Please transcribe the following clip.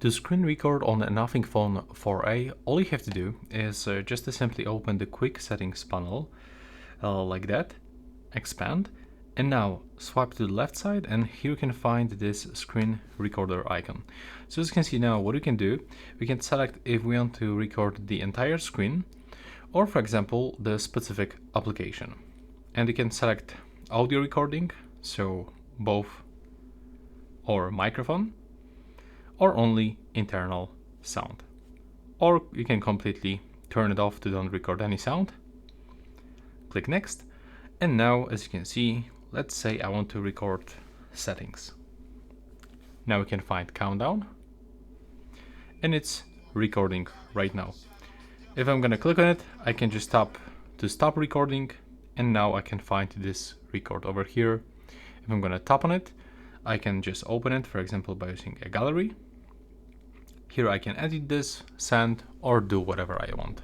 To screen record on a Nothing Phone 4a, all you have to do is just to simply open the quick settings panel like that, expand, and now swipe to the left side, and here you can find this screen recorder icon. So as you can see now, what we can do, we can select if we want to record the entire screen or, for example, the specific application. And you can select audio recording, so both, or microphone, or only internal sound. Or you can completely turn it off to don't record any sound. Click next. And now, as you can see, let's say I want to record settings. Now we can find countdown, and it's recording right now. If I'm gonna click on it, I can just tap to stop recording, and now I can find this record over here. If I'm gonna tap on it, I can just open it, for example, by using a gallery. Here I can edit this, send, or do whatever I want.